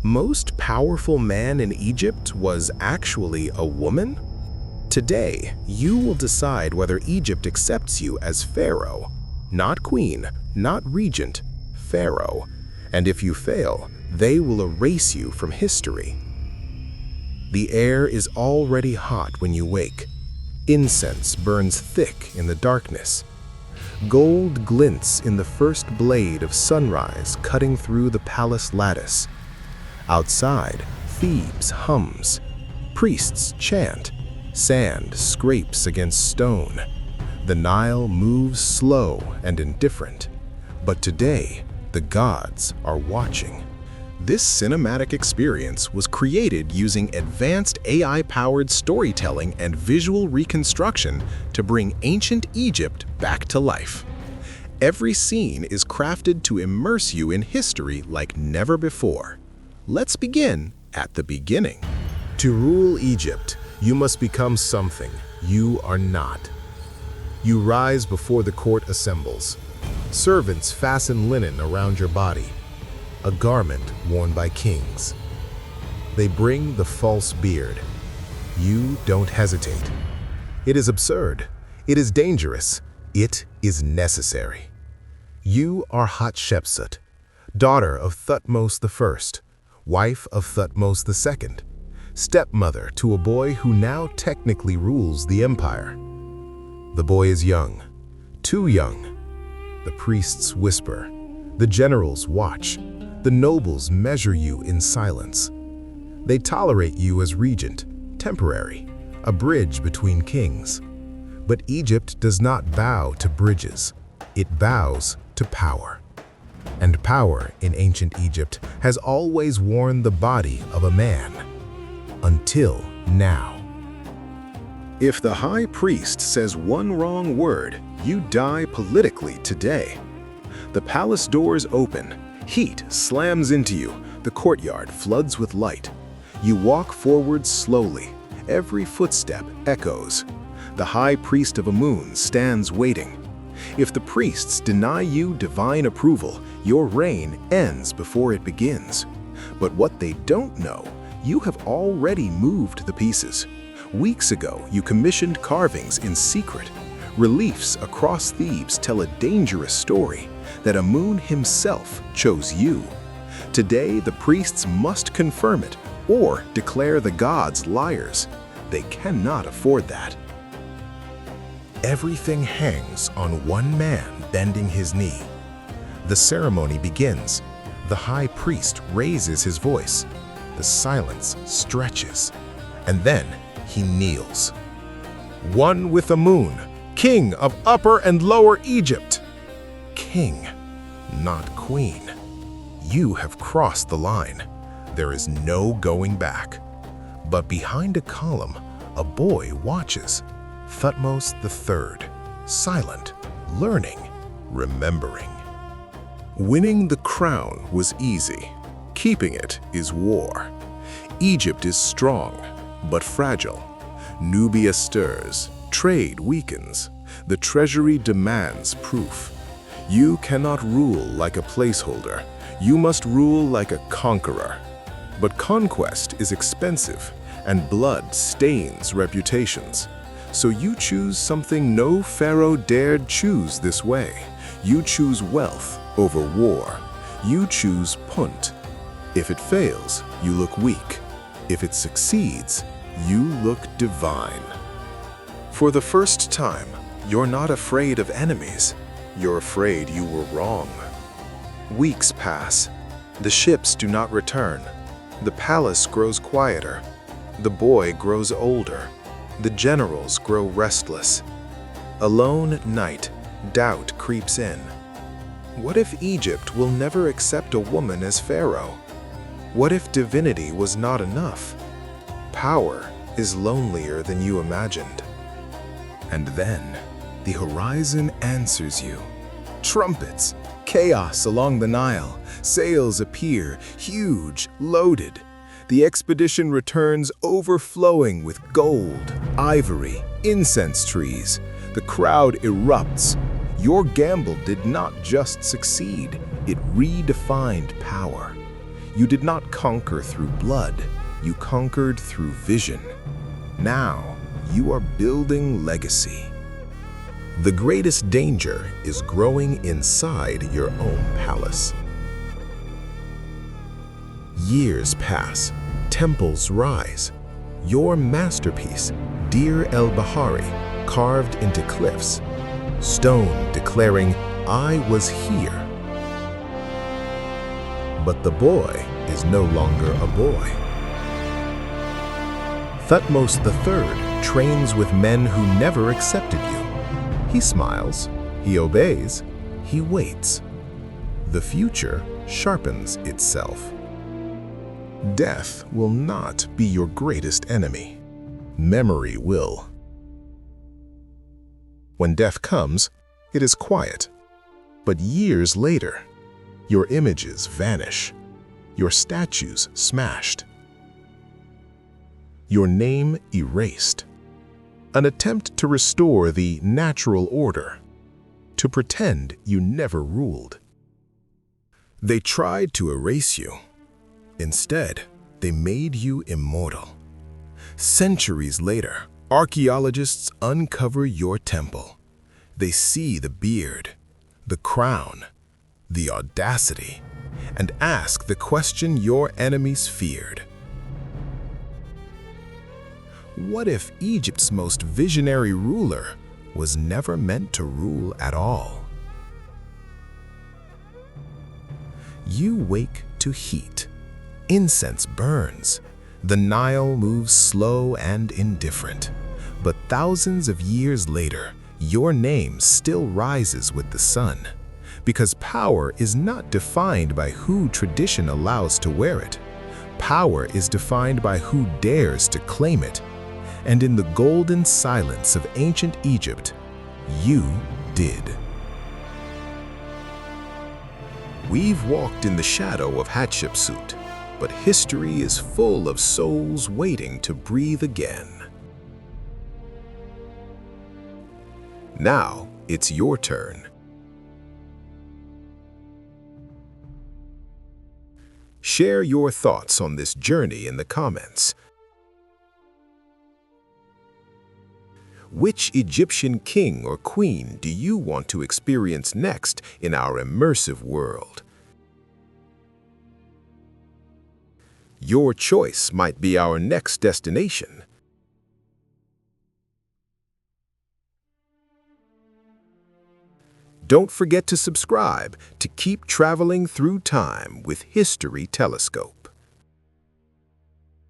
most powerful man in Egypt was actually a woman? Today, you will decide whether Egypt accepts you as pharaoh, not queen, not regent, pharaoh. And if you fail, they will erase you from history. The air is already hot when you wake. Incense burns thick in the darkness. Gold glints in the first blade of sunrise cutting through the palace lattice. Outside, Thebes hums. Priests chant. Sand scrapes against stone. The Nile moves slow and indifferent. But today, the gods are watching. This cinematic experience was created using advanced AI-powered storytelling and visual reconstruction to bring ancient Egypt back to life. Every scene is crafted to immerse you in history like never before. Let's begin at the beginning. To rule Egypt, you must become something you are not. You rise before the court assembles. Servants fasten linen around your body, a garment worn by kings. They bring the false beard. You don't hesitate. It is absurd. It is dangerous. It is necessary. You are Hatshepsut, daughter of Thutmose I, wife of Thutmose II, stepmother to a boy who now technically rules the empire. The boy is young, too young. The priests whisper, the generals watch, the nobles measure you in silence. They tolerate you as regent, temporary, a bridge between kings. But Egypt does not bow to bridges, it bows to power. And power in ancient Egypt has always worn the body of a man. Until now. If the high priest says one wrong word, you die politically today. The palace doors open, heat slams into you, the courtyard floods with light. You walk forward slowly, every footstep echoes. The high priest of Amun stands waiting. If the priests deny you divine approval, your reign ends before it begins. But what they don't know, you have already moved the pieces. Weeks ago, you commissioned carvings in secret. Reliefs across Thebes tell a dangerous story that Amun himself chose you. Today, the priests must confirm it or declare the gods liars. They cannot afford that. Everything hangs on one man bending his knee. The ceremony begins. The high priest raises his voice. The silence stretches. And then he kneels. One with Amun, king of Upper and Lower Egypt. King, not queen. You have crossed the line. There is no going back. But behind a column, a boy watches. Thutmose III, silent, learning, remembering. Winning the crown was easy. Keeping it is war. Egypt is strong, but fragile. Nubia stirs, trade weakens. The treasury demands proof. You cannot rule like a placeholder. You must rule like a conqueror. But conquest is expensive, and blood stains reputations. So you choose something no pharaoh dared choose this way. You choose wealth over war. You choose Punt. If it fails, you look weak. If it succeeds, you look divine. For the first time, you're not afraid of enemies. You're afraid you were wrong. Weeks pass. The ships do not return. The palace grows quieter. The boy grows older. The generals grow restless. Alone at night, doubt creeps in. What if Egypt will never accept a woman as pharaoh? What if divinity was not enough? Power is lonelier than you imagined. And then, the horizon answers you. Trumpets, chaos along the Nile, sails appear, huge, loaded. The expedition returns overflowing with gold, ivory, incense trees. The crowd erupts. Your gamble did not just succeed, it redefined power. You did not conquer through blood, you conquered through vision. Now, you are building legacy. The greatest danger is growing inside your own palace. Years pass, temples rise. Your masterpiece, Deir el-Bahari, carved into cliffs, stone declaring, "I was here." But the boy is no longer a boy. Thutmose III trains with men who never accepted you. He smiles, he obeys, he waits. The future sharpens itself. Death will not be your greatest enemy. Memory will. When death comes, it is quiet. But years later, your images vanish, your statues smashed, your name erased. An attempt to restore the natural order, to pretend you never ruled. They tried to erase you. Instead, they made you immortal. Centuries later, archaeologists uncover your temple. They see the beard, the crown, the audacity, and ask the question your enemies feared. What if Egypt's most visionary ruler was never meant to rule at all? You wake to heat. Incense burns. The Nile moves slow and indifferent. But thousands of years later, your name still rises with the sun. Because power is not defined by who tradition allows to wear it. Power is defined by who dares to claim it. And in the golden silence of ancient Egypt, you did. We've walked in the shadow of Hatshepsut, but history is full of souls waiting to breathe again. Now it's your turn. Share your thoughts on this journey in the comments. Which Egyptian king or queen do you want to experience next in our immersive world? Your choice might be our next destination. Don't forget to subscribe to keep traveling through time with History Telescope.